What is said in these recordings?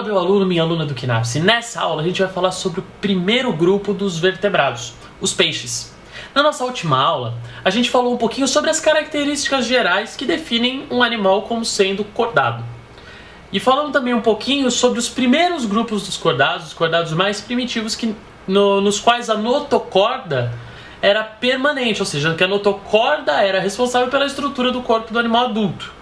meu aluno, minha aluna do KNAPS. Nessa aula a gente vai falar sobre o primeiro grupo dos vertebrados, os peixes. Na nossa última aula, a gente falou um pouquinho sobre as características gerais que definem um animal como sendo cordado. E falamos também um pouquinho sobre os primeiros grupos dos cordados, os cordados mais primitivos, nos quais a notocorda era permanente, ou seja, que a notocorda era responsável pela estrutura do corpo do animal adulto.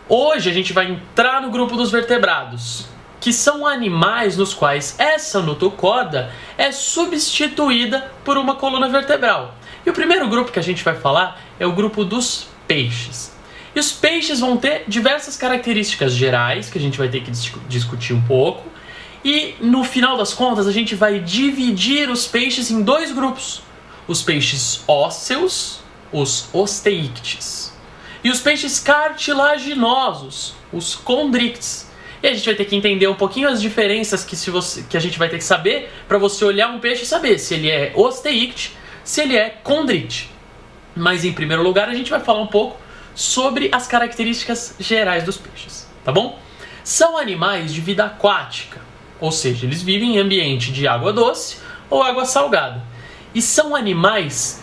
Hoje a gente vai entrar no grupo dos vertebrados, que são animais nos quais essa notocorda é substituída por uma coluna vertebral. E o primeiro grupo que a gente vai falar é o grupo dos peixes. E os peixes vão ter diversas características gerais, que a gente vai ter que discutir um pouco. E no final das contas a gente vai dividir os peixes em dois grupos. Os peixes ósseos, os osteíctes. E os peixes cartilaginosos, os condrictes. E a gente vai ter que entender um pouquinho as diferenças que a gente vai ter que saber para você olhar um peixe e saber se ele é osteícte, se ele é condricte. Mas em primeiro lugar a gente vai falar um pouco sobre as características gerais dos peixes, tá bom? São animais de vida aquática, ou seja, eles vivem em ambiente de água doce ou água salgada. E são animais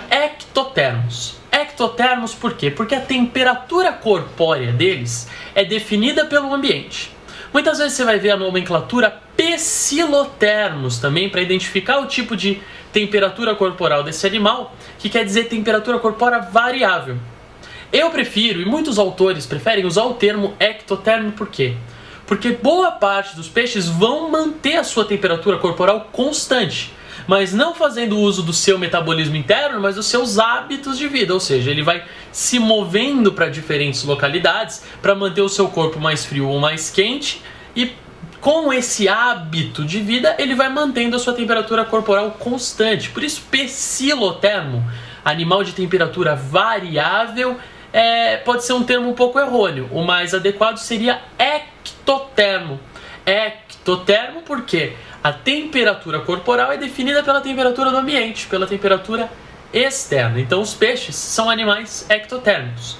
ectotermos. Ectotermos por quê? Porque a temperatura corpórea deles é definida pelo ambiente. Muitas vezes você vai ver a nomenclatura pecilotermos também para identificar o tipo de temperatura corporal desse animal, que quer dizer temperatura corpórea variável. Eu prefiro, e muitos autores preferem, usar o termo ectotermo por quê? Porque boa parte dos peixes vão manter a sua temperatura corporal constante, mas não fazendo uso do seu metabolismo interno, mas dos seus hábitos de vida, ou seja, ele vai se movendo para diferentes localidades para manter o seu corpo mais frio ou mais quente, e com esse hábito de vida ele vai mantendo a sua temperatura corporal constante. Por isso, pecilotermo, animal de temperatura variável, pode ser um termo um pouco errôneo. O mais adequado seria ectotermo. Ectotermo porque a temperatura corporal é definida pela temperatura do ambiente, pela temperatura externa. Então os peixes são animais ectotérmicos.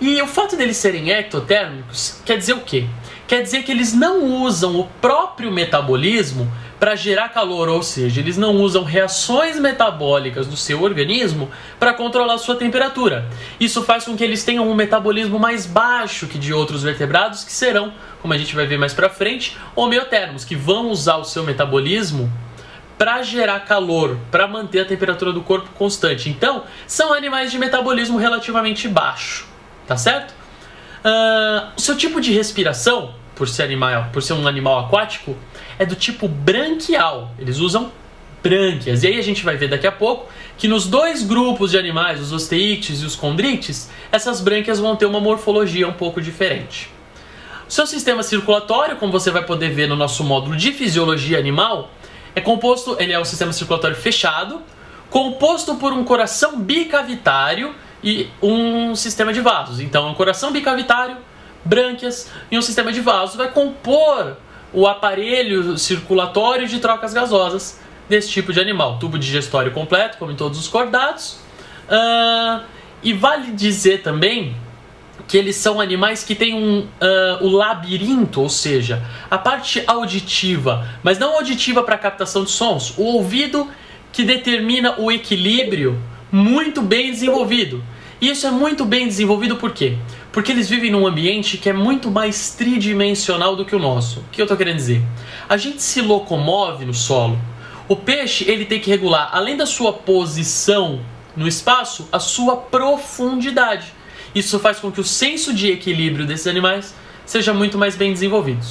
E o fato deles serem ectotérmicos quer dizer o quê? Quer dizer que eles não usam o próprio metabolismo para gerar calor, ou seja, eles não usam reações metabólicas do seu organismo para controlar a sua temperatura. Isso faz com que eles tenham um metabolismo mais baixo que de outros vertebrados, que serão, como a gente vai ver mais para frente, homeotermos, que vão usar o seu metabolismo para gerar calor, para manter a temperatura do corpo constante. Então, são animais de metabolismo relativamente baixo, tá certo? O seu tipo de respiração, por ser um animal aquático, é do tipo branquial. Eles usam brânquias. E aí a gente vai ver daqui a pouco que nos dois grupos de animais, os osteíctes e os condrictes, essas brânquias vão ter uma morfologia um pouco diferente. O seu sistema circulatório, como você vai poder ver no nosso módulo de fisiologia animal, ele é um sistema circulatório fechado, composto por um coração bicavitário e um sistema de vasos. Então, um coração bicavitário, brânquias e um sistema de vasos vai compor o aparelho circulatório de trocas gasosas desse tipo de animal. Tubo digestório completo, como em todos os cordados. E vale dizer também que eles são animais que têm o labirinto, ou seja, a parte auditiva, mas não auditiva para captação de sons, o ouvido que determina o equilíbrio muito bem desenvolvido. E isso é muito bem desenvolvido por quê? Porque eles vivem num ambiente que é muito mais tridimensional do que o nosso. O que eu estou querendo dizer? A gente se locomove no solo. O peixe ele tem que regular, além da sua posição no espaço, a sua profundidade. Isso faz com que o senso de equilíbrio desses animais seja muito mais bem desenvolvido.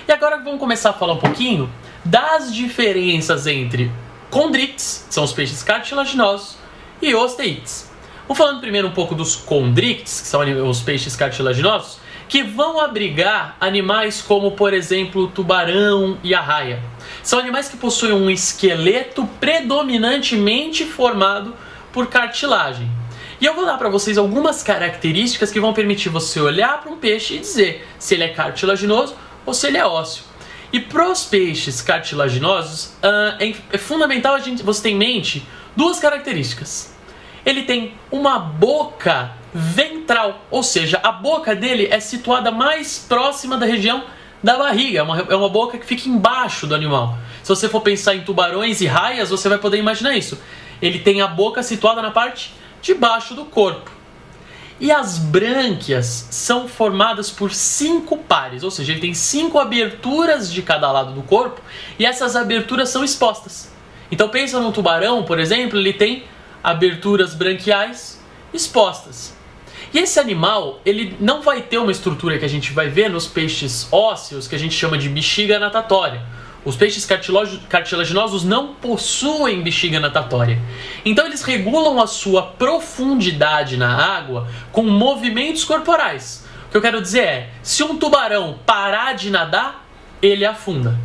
E agora vamos começar a falar um pouquinho das diferenças entre condrictes, que são os peixes cartilaginosos, e osteíctes. Vamos falando primeiro um pouco dos condrictes, que são os peixes cartilaginosos, que vão abrigar animais como, por exemplo, o tubarão e a raia. São animais que possuem um esqueleto predominantemente formado por cartilagem. E eu vou dar para vocês algumas características que vão permitir você olhar para um peixe e dizer se ele é cartilaginoso ou se ele é ósseo. E para os peixes cartilaginosos, é fundamental você ter em mente duas características. Ele tem uma boca ventral, ou seja, a boca dele é situada mais próxima da região da barriga, é uma boca que fica embaixo do animal. Se você for pensar em tubarões e raias, você vai poder imaginar isso. Ele tem a boca situada na parte de baixo do corpo. E as brânquias são formadas por 5 pares, ou seja, ele tem 5 aberturas de cada lado do corpo e essas aberturas são expostas. Então pensa num tubarão, por exemplo, ele tem aberturas branquiais expostas. E esse animal, ele não vai ter uma estrutura que a gente vai ver nos peixes ósseos, que a gente chama de bexiga natatória. Os peixes cartilaginosos não possuem bexiga natatória. Então eles regulam a sua profundidade na água com movimentos corporais. O que eu quero dizer é, se um tubarão parar de nadar, ele afunda.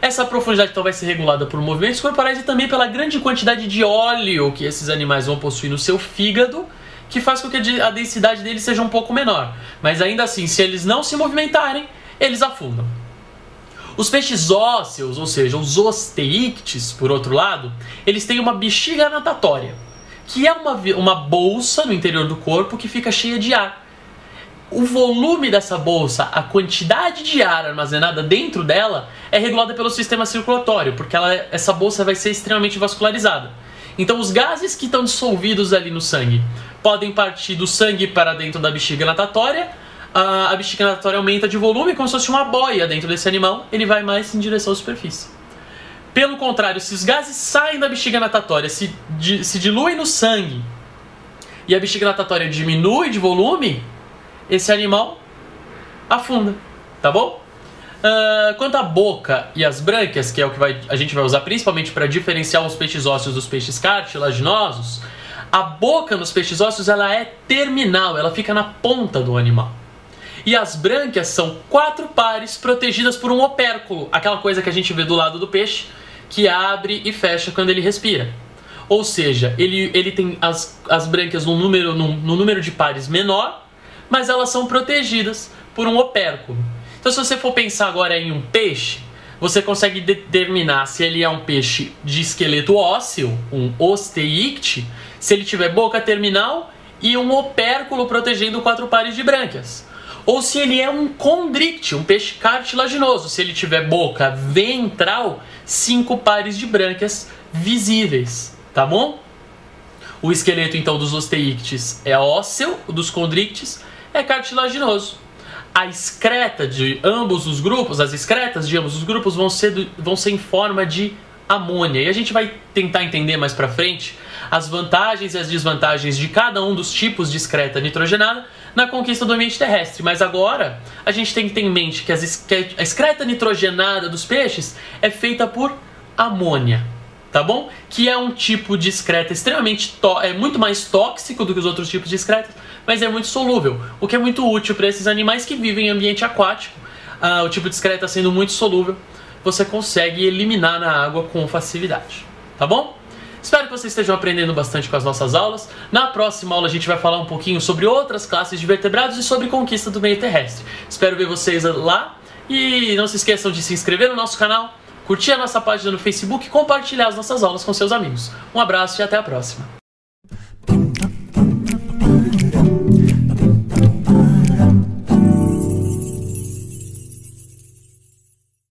Essa profundidade então vai ser regulada por movimentos corporais e também pela grande quantidade de óleo que esses animais vão possuir no seu fígado, que faz com que a densidade deles seja um pouco menor. Mas ainda assim, se eles não se movimentarem, eles afundam. Os peixes ósseos, ou seja, os osteíctes, por outro lado, eles têm uma bexiga natatória, que é uma bolsa no interior do corpo que fica cheia de ar. O volume dessa bolsa, a quantidade de ar armazenada dentro dela, é regulada pelo sistema circulatório, porque essa bolsa vai ser extremamente vascularizada. Então os gases que estão dissolvidos ali no sangue podem partir do sangue para dentro da bexiga natatória. A bexiga natatória aumenta de volume como se fosse uma boia dentro desse animal, ele vai mais em direção à superfície. Pelo contrário, se os gases saem da bexiga natatória, se diluem no sangue e a bexiga natatória diminui de volume, esse animal afunda, tá bom? Quanto à boca e as brânquias, que é o que a gente vai usar principalmente para diferenciar os peixes ósseos dos peixes cartilaginosos, a boca nos peixes ósseos ela é terminal, ela fica na ponta do animal. E as brânquias são 4 pares protegidas por um opérculo, aquela coisa que a gente vê do lado do peixe, que abre e fecha quando ele respira. Ou seja, ele tem as brânquias num número de pares menor, mas elas são protegidas por um opérculo. Então se você for pensar agora em um peixe, você consegue determinar se ele é um peixe de esqueleto ósseo, um osteícte, se ele tiver boca terminal e um opérculo protegendo 4 pares de brânquias. Ou se ele é um condricte, um peixe cartilaginoso, se ele tiver boca ventral, 5 pares de brânquias visíveis, tá bom? O esqueleto então dos osteíctes é ósseo, o dos condrictes é cartilaginoso. A excreta de ambos os grupos, as excretas de ambos os grupos vão ser em forma de amônia. E a gente vai tentar entender mais pra frente as vantagens e as desvantagens de cada um dos tipos de excreta nitrogenada na conquista do ambiente terrestre. Mas agora a gente tem que ter em mente que a excreta nitrogenada dos peixes é feita por amônia, tá bom? Que é um tipo de excreta extremamente muito mais tóxico do que os outros tipos de excretas, mas é muito solúvel, o que é muito útil para esses animais que vivem em ambiente aquático. O tipo de excreta sendo muito solúvel, você consegue eliminar na água com facilidade, tá bom? Espero que vocês estejam aprendendo bastante com as nossas aulas. Na próxima aula a gente vai falar um pouquinho sobre outras classes de vertebrados e sobre conquista do meio terrestre. Espero ver vocês lá e não se esqueçam de se inscrever no nosso canal, curtir a nossa página no Facebook e compartilhar as nossas aulas com seus amigos. Um abraço e até a próxima!